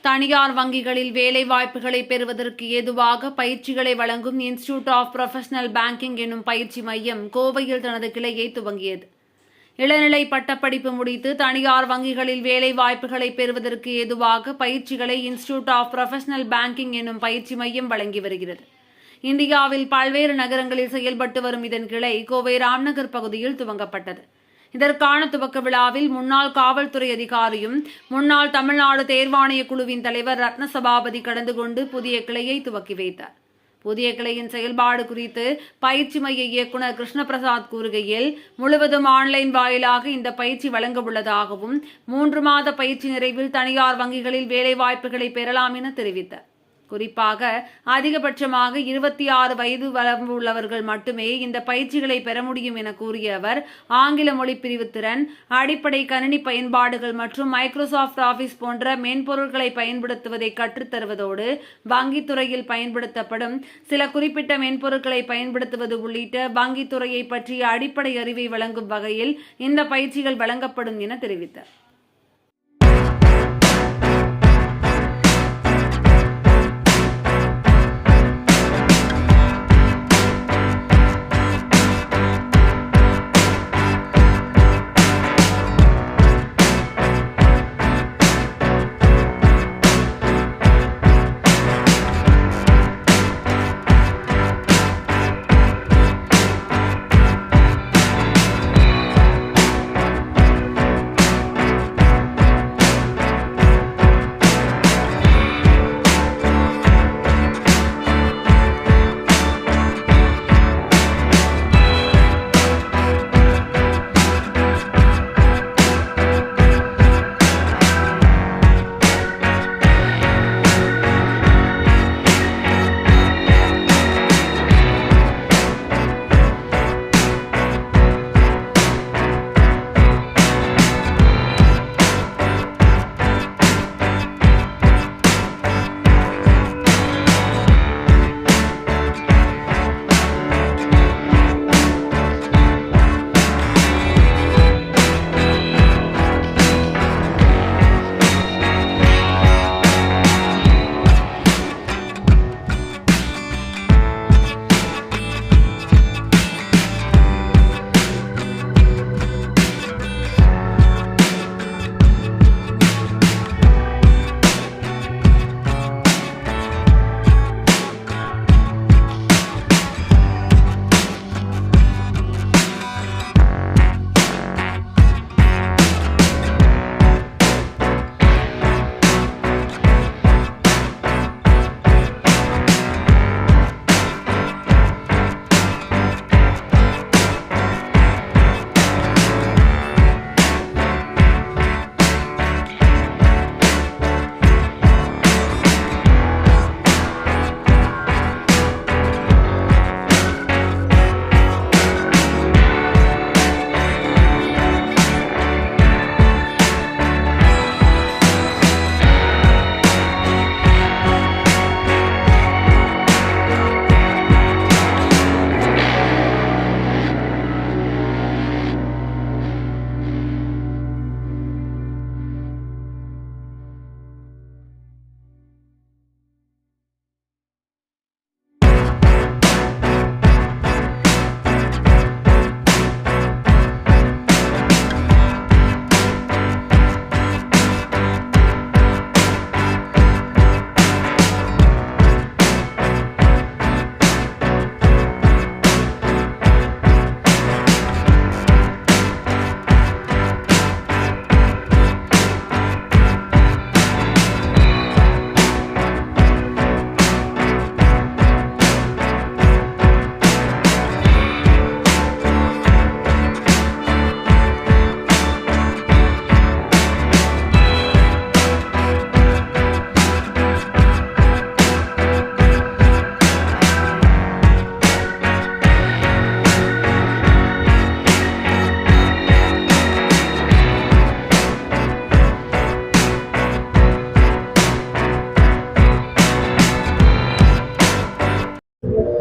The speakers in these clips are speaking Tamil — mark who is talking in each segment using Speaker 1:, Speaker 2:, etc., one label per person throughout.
Speaker 1: தனியார் வங்கிகளில் வேலை வாய்ப்புகளை பெறுவதற்கு ஏதுவாக பயிற்சிகளை வழங்கும் இன்ஸ்டிடியூட் ஆஃப் ப்ரொஃபஷனல் பேங்கிங் என்னும் பயிற்சி மையம் கோவையில் தனது கிளையை துவங்கியது. இளநிலை பட்டப்படிப்பு முடித்து தனியார் வங்கிகளில் வேலை வாய்ப்புகளை பெறுவதற்கு ஏதுவாக பயிற்சிகளை இன்ஸ்டிடியூட் ஆஃப் ப்ரொஃபஷனல் பேங்கிங் என்னும் பயிற்சி மையம் வழங்கி வருகிறது. இந்தியாவில் பல்வேறு நகரங்களில் செயல்பட்டு வரும் இதன் கிளை கோவை ராம்நகர் பகுதியில் துவங்கப்பட்டது. இதற்கான துவக்க விழாவில் முன்னாள் காவல்துறை அதிகாரியும் முன்னாள் தமிழ்நாடு தேர்வாணைய குழுவின் தலைவர் ரத்னசபாபதி கலந்து கொண்டு புதிய கிளையை துவக்கி வைத்தார். புதிய கிளையின் செயல்பாடு குறித்து பயிற்சி மைய இயக்குநர் கிருஷ்ணபிரசாத் கூறுகையில், முழுவதும் ஆன்லைன் வாயிலாக இந்த பயிற்சி வழங்க உள்ளதாகவும் 3 மாத பயிற்சி நிறைவில் தனியார் வங்கிகளில் வேலைவாய்ப்புகளை பெறலாம் என தெரிவித்தார். குறிப்பாக அதிகபட்சமாக 26 வயது வரம்பு உள்ளவர்கள் மட்டுமே இந்த பயிற்சிகளை பெற முடியும் என கூறிய அவர், ஆங்கில மொழி பிரிவு திறன், அடிப்படை கணினி பயன்பாடுகள் மற்றும் மைக்ரோசாஃப்ட் ஆபீஸ் போன்ற மென்பொருட்களை பயன்படுத்துவதை கற்றுத்தருவதோடு வங்கித்துறையில் பயன்படுத்தப்படும் சில குறிப்பிட்ட மென்பொருட்களை பயன்படுத்துவது உள்ளிட்ட வங்கித்துறையை பற்றிய அடிப்படை அறிவை வழங்கும் வகையில் இந்த பயிற்சிகள் வழங்கப்படும் என தெரிவித்தார்.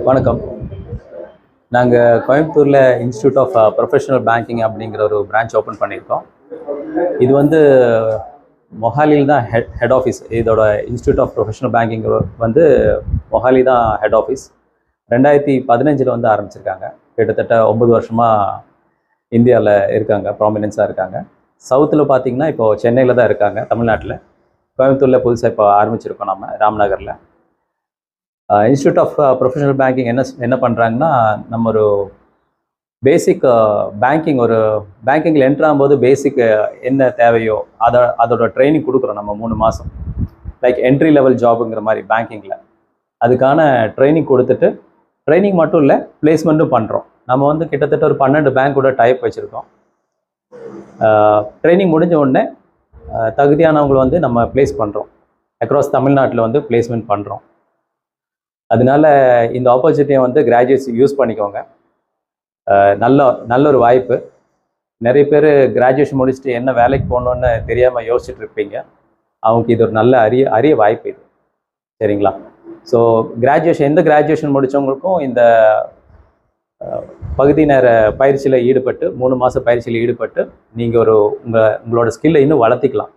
Speaker 2: வணக்கம். நாங்கள் கோயம்புத்தூரில் இன்ஸ்டிடியூட் ஆஃப் ப்ரொஃபஷனல் பேங்கிங் அப்படிங்கிற ஒரு பிரான்ச் ஓப்பன் பண்ணியிருக்கோம். இது மொஹாலியில் தான் ஹெட் ஆஃபீஸ். இதோட இன்ஸ்டியூட் ஆஃப் ப்ரொஃபஷனல் பேங்கிங் வந்து மொஹாலி தான் ஹெட் ஆஃபீஸ். 2015 வந்து ஆரம்பிச்சிருக்காங்க. கிட்டத்தட்ட 9 வருஷமாக இந்தியாவில் இருக்காங்க, ப்ராமினன்ஸாக இருக்காங்க. சவுத்தில் பார்த்தீங்கன்னா இப்போது சென்னையில் தான் இருக்காங்க, தமிழ்நாட்டில். கோயம்புத்தூரில் புதுசாக இப்போ ஆரம்பிச்சிருக்கோம் நம்ம ராம்நகரில். இன்ஸ்டியூட் ஆஃப் ப்ரொஃபஷனல் பேங்கிங் என்ன பண்ணுறாங்கன்னா, நம்ம ஒரு பேசிக் பேங்கிங், ஒரு பேங்கிங்கில் என்ட்ரு ஆகும்போது பேசிக் என்ன தேவையோ அதோட ட்ரைனிங் கொடுக்குறோம் நம்ம 3 மாதம். லைக் என்ட்ரி லெவல் ஜாபுங்கிற மாதிரி பேங்கிங்கில் அதுக்கான ட்ரைனிங் கொடுத்துட்டு, ட்ரைனிங் மட்டும் இல்லை, பிளேஸ்மெண்ட்டும் பண்ணுறோம். நம்ம வந்து கிட்டத்தட்ட ஒரு 12 பேங்க் கூட டைப் வச்சுருக்கோம். ட்ரைனிங் முடிஞ்ச உடனே தகுதியானவங்களை வந்து நம்ம ப்ளேஸ் பண்ணுறோம். அக்ராஸ் தமிழ்நாட்டில் வந்து பிளேஸ்மெண்ட் பண்ணுறோம். அதனால இந்த ஆப்பர்ச்சுனிட்டியை வந்து கிராஜுவேட்ஸ் யூஸ் பண்ணிக்கோங்க. நல்ல ஒரு வாய்ப்பு. நிறைய பேர் கிராஜுவேஷன் முடிச்சுட்டு என்ன வேலைக்கு போகணுன்னு தெரியாமல் யோசிச்சுட்டு இருப்பீங்க. அவங்களுக்கு இது ஒரு நல்ல அரிய வாய்ப்பு இது. சரிங்களா? ஸோ எந்த கிராஜுவேஷன் முடித்தவங்களுக்கும் இந்த பகுதி நேர பயிற்சியில் ஈடுபட்டு 3 மாத பயிற்சியில் ஈடுபட்டு நீங்கள் உங்களோட ஸ்கில்லை இன்னும் வளர்த்திக்கலாம்.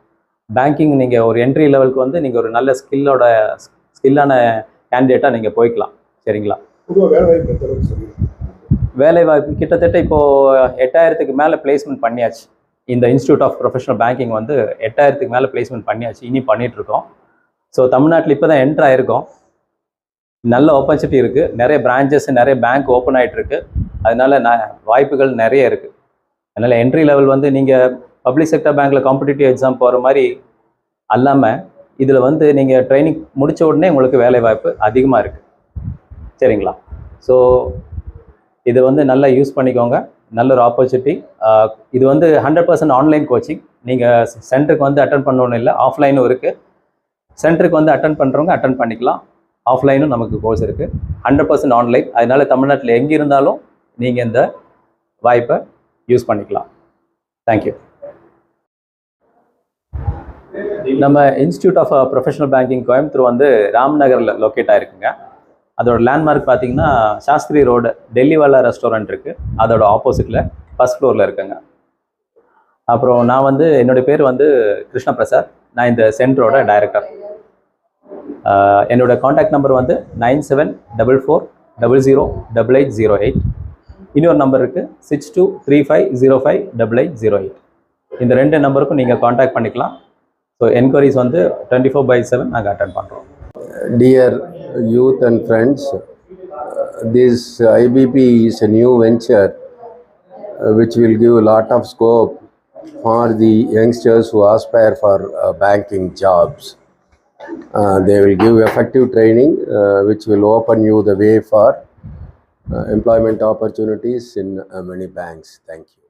Speaker 2: பேங்கிங் நீங்கள் ஒரு என்ட்ரி லெவலுக்கு வந்து நீங்கள் ஒரு நல்ல ஸ்கில்லான கேண்டிடேட்டாக நீங்கள் போய்க்கலாம். சரிங்களா? வேலைவாய்ப்பு கிட்டத்தட்ட இப்போது 8000க்கு மேலே பிளேஸ்மெண்ட் பண்ணியாச்சு. இந்த இன்ஸ்டியூட் ஆஃப் ப்ரொஃபஷனல் பேங்கிங் வந்து 8000க்கு மேலே பிளேஸ்மெண்ட் பண்ணியாச்சு. இனி பண்ணிகிட்ருக்கோம். ஸோ தமிழ்நாட்டில் இப்போ தான் என்ட்ரு ஆகிருக்கோம். நல்ல ஆப்பர்ச்சுனிட்டி இருக்குது. நிறைய பிரான்ச்சஸ், நிறைய பேங்க் ஓப்பன் ஆகிட்டுருக்கு. அதனால வாய்ப்புகள் நிறைய இருக்குது. அதனால் என்ட்ரி லெவல் வந்து நீங்கள் பப்ளிக் செக்டர் பேங்க்கில் காம்படிட்டிவ் எக்ஸாம் போகிற மாதிரி அல்லாமல் இதில் வந்து நீங்கள் ட்ரைனிங் முடித்த உடனே உங்களுக்கு வேலை வாய்ப்பு அதிகமாக இருக்குது. சரிங்களா? ஸோ இது வந்து நல்லா யூஸ் பண்ணிக்கோங்க. நல்ல ஒரு ஆப்பர்ச்சுனிட்டி. இது வந்து 100% ஆன்லைன் கோச்சிங். நீங்கள் சென்டருக்கு வந்து அட்டன் பண்ணணும்னு இல்லை, ஆஃப்லைனும் இருக்குது. சென்டருக்கு வந்து அட்டன் பண்ணுறவங்க அட்டன் பண்ணிக்கலாம். ஆஃப்லைனும் நமக்கு கோர்ஸ் இருக்குது. 100% ஆன்லைன். அதனால் தமிழ்நாட்டில் எங்கே இருந்தாலும் நீங்கள் இந்த வாய்ப்பை யூஸ் பண்ணிக்கலாம். தேங்க்யூ. நம்ம institute of professional banking Coimbatore வந்து ராம்நகரில் லொக்கேட் ஆகிருக்குங்க. அதோட லேண்ட்மார்க் பார்த்தீங்கன்னா சாஸ்திரி ரோடு, டெல்லிவாலா ரெஸ்டாரண்ட் இருக்குது. அதோட ஆப்போசிட்டில் ஃபர்ஸ்ட் ஃப்ளோரில் இருக்குங்க. அப்புறம் நான் வந்து என்னுடைய பேர் வந்து கிருஷ்ணபிரசாத். நான் இந்த சென்டரோட டைரக்டர். என்னோடய காண்டாக்ட் நம்பர் வந்து 9744008808. இன்னொரு நம்பர் இருக்குது 6235058808. இந்த 2 நம்பருக்கும் நீங்கள் காண்டாக்ட் பண்ணிக்கலாம். ஸோ என்கொயரிஸ் வந்து 24/7 நாங்கள் அட்டென்ட் பண்ணுறோம்.
Speaker 3: Dear youth and friends, this IBP is a new venture which will give a lot of scope for the youngsters who aspire for banking jobs. They will give effective training which will open you the way for employment opportunities in many banks. Thank you.